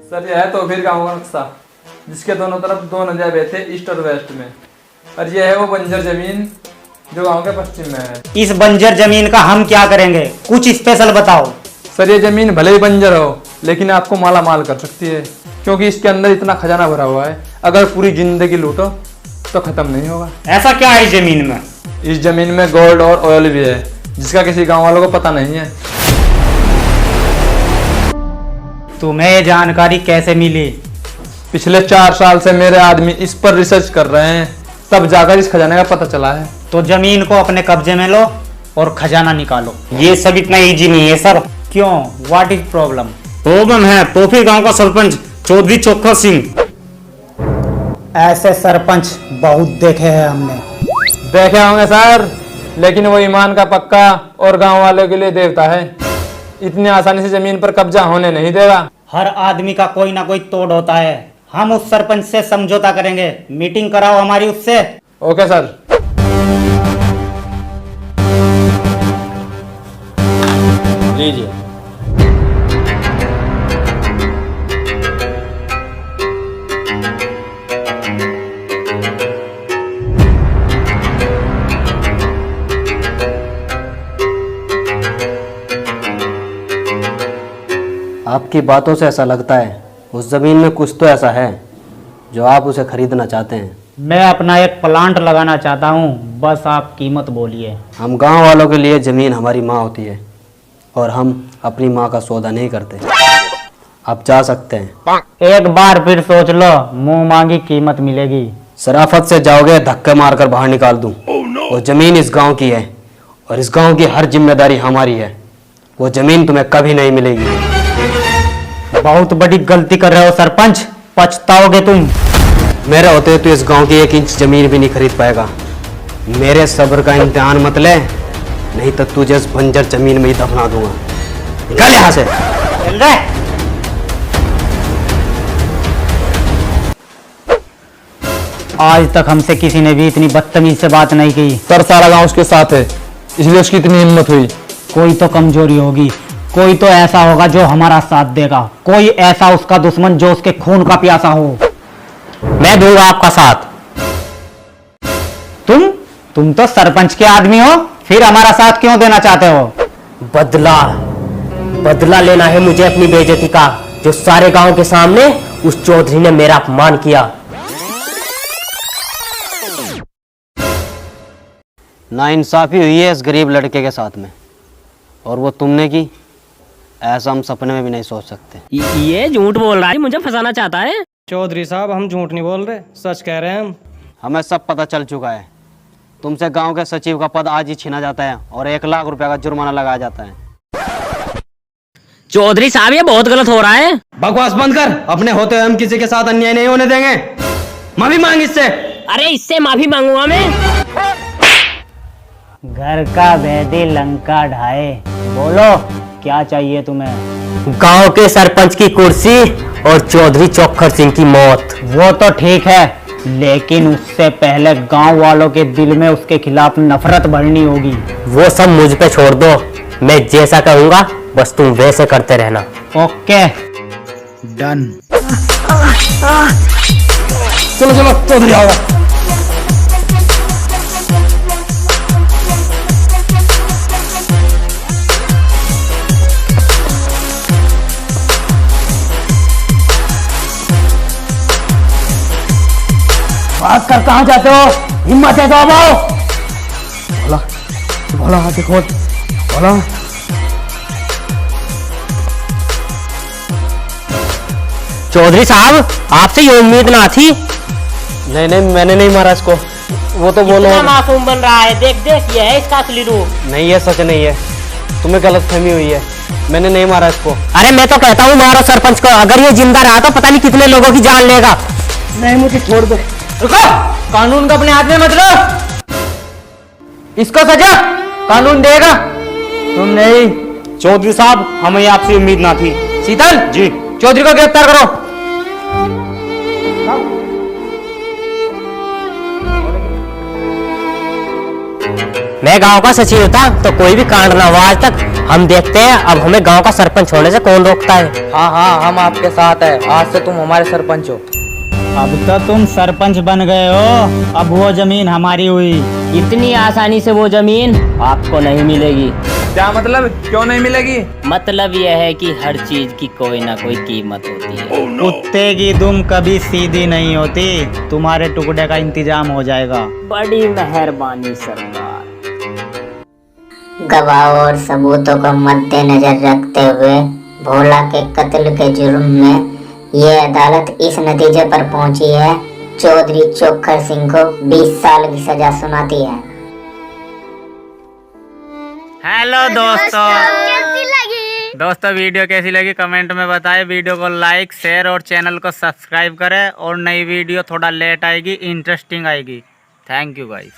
Sir यह है तो फिर गाँव का नक्शा जिसके दोनों तरफ दो नदियाँ बहते ईस्ट और वेस्ट में, और यह है वो बंजर जमीन जो गांव के पश्चिम में है। इस बंजर जमीन का हम क्या करेंगे, कुछ स्पेशल बताओ। सर ये जमीन भले ही बंजर हो लेकिन आपको माला माल कर सकती है, क्योंकि इसके अंदर इतना खजाना भरा हुआ है, अगर पूरी जिंदगी लूटो तो खत्म नहीं होगा। ऐसा क्या है इस जमीन में? इस जमीन में गोल्ड और ऑयल भी है जिसका किसी गांव वालों को पता नहीं है। तुम्हें ये जानकारी कैसे मिली? पिछले 4 साल से मेरे आदमी इस पर रिसर्च कर रहे हैं, तब जाकर इस खजाने का पता चला है। तो जमीन को अपने कब्जे में लो और खजाना निकालो। ये सब इतना इजी नहीं है सर। क्यों, व्हाट इज प्रॉब्लम? प्रॉब्लम है पोफी गांव का सरपंच चौधरी चोखा सिंह। ऐसे सरपंच बहुत देखे हैं हमने। देखे होंगे सर, लेकिन वो ईमान का पक्का और गांव वालों के लिए देवता है, इतनी आसानी से जमीन पर कब्जा होने नहीं देगा। हर आदमी का कोई ना कोई तोड़ होता है। हम उस सरपंच से समझौता करेंगे, मीटिंग कराओ हमारी उससे। Okay sir. लीजिए। आपकी बातों से ऐसा लगता है उस जमीन में कुछ तो ऐसा है जो आप उसे खरीदना चाहते हैं। मैं अपना एक प्लांट लगाना चाहता हूँ, बस आप कीमत बोलिए। हम गांव वालों के लिए जमीन हमारी माँ होती है और हम अपनी माँ का सौदा नहीं करते। आप जा सकते हैं। एक बार फिर सोच लो, मुंह मांगी कीमत मिलेगी। शराफत से जाओगे धक्के मारकर बाहर निकाल दूं। वो जमीन इस गांव की है और इस गांव की हर जिम्मेदारी हमारी है। वो जमीन तुम्हें कभी नहीं मिलेगी। बहुत बड़ी गलती कर रहे हो सरपंच, पछताओगे तुम। मेरे होते तो इस गांव की 1 इंच जमीन भी नहीं खरीद पाएगा। मेरे सब्र का इम्तिहान मत ले, नहीं तो तुझे इस बंजर जमीन में ही दफना दूंगा। निकल यहाँ से। चल रहे। आज तक हमसे किसी ने भी इतनी बदतमीज से बात नहीं की। सर सारा गांव उसके साथ है, इसलिए उसकी इतनी हिम्मत हुई। कोई तो कमजोरी होगी, कोई तो ऐसा होगा जो हमारा साथ देगा, कोई ऐसा उसका दुश्मन जो उसके खून का प्यासा हो। मैं दूंगा आपका साथ। तुम तो सरपंच के आदमी हो, फिर हमारा साथ क्यों देना चाहते हो? बदला लेना है मुझे अपनी बेइज्जती का, जो सारे गांव के सामने उस चौधरी ने मेरा अपमान किया। नाइंसाफी हुई है इस गरीब लड़के के साथ में, और वो तुमने की, ऐसा हम सपने में भी नहीं सोच सकते। ये झूठ बोल रहा है, मुझे फंसाना चाहता है। चौधरी साहब हम झूठ नहीं बोल रहे, सच कह रहे हैं हम। हमें सब पता चल चुका है। तुमसे गांव के सचिव का पद आज ही छीना जाता है और 1 लाख रुपए का जुर्माना लगाया जाता है। चौधरी साहब ये बहुत गलत हो रहा है। बकवास बंद कर। अपने होते हुए हम किसी के साथ अन्याय नहीं होने देंगे। माफी मांग इससे। अरे इससे माफी मांगूंगा मैं। घर का बैदी लंका ढाए। बोलो क्या चाहिए तुम्हें? गांव के सरपंच की कुर्सी और चौधरी चोखर सिंह की मौत। वो तो ठीक है, लेकिन उससे पहले गांव वालों के दिल में उसके खिलाफ नफरत भरनी होगी। वो सब मुझ पे छोड़ दो, मैं जैसा कहूंगा बस तुम वैसे करते रहना। Okay done. चलो चलो चौधरी आओ। भाग कर कहाँ जाते हो? हिम्मत है तो अब आओ। भला भला हाथ खोल भला। चौधरी साहब आपसे ये उम्मीद ना थी। नहीं मैंने नहीं मारा इसको। वो तो बोलो मासूम बन रहा है, देख देख ये है इसका असली रूप। नहीं है, सच नहीं है। तुम्हें गलतफहमी हुई है, मैंने नहीं मारा इसको। अरे मैं तो कहता हूँ मारो सरपंच को, अगर ये जिंदा रहा तो पता नहीं कितने लोगों की जान लेगा। नहीं मुझे छोड़ दो। रुको, कानून को अपने हाथ में मत लो। इसको सजा कानून देगा, तुम नहीं। चौधरी साहब हमें आपसे उम्मीद ना थी। शीतल जी। चौधरी को गिरफ्तार करो। मैं गांव का सचिव होता तो कोई भी कांड ना हुआ आज तक। हम देखते हैं अब हमें गांव का सरपंच होने से कौन रोकता है। हाँ हाँ, हम आपके साथ है। आज से तुम हमारे सरपंच हो। अब तो तुम सरपंच बन गए हो, अब वो जमीन हमारी हुई। इतनी आसानी से वो जमीन आपको नहीं मिलेगी। क्या मतलब, क्यों नहीं मिलेगी? मतलब यह है कि हर चीज की कोई ना कोई कीमत होती है। कुत्ते की दुम कभी सीधी नहीं होती। तुम्हारे टुकड़े का इंतजाम हो जाएगा। बड़ी मेहरबानी सरकार। गवाह और सबूतों को मद्देनजर रखते हुए भोला के कत्ल के जुर्म में ये अदालत इस नतीजे पर पहुंची है, चौधरी चोखर सिंह को 20 साल की सजा सुनाती है। हेलो दोस्तों वीडियो कैसी लगी कमेंट में बताएं। वीडियो को लाइक शेयर और चैनल को सब्सक्राइब करें। और नई वीडियो थोड़ा लेट आएगी, इंटरेस्टिंग आएगी। Thank you guys.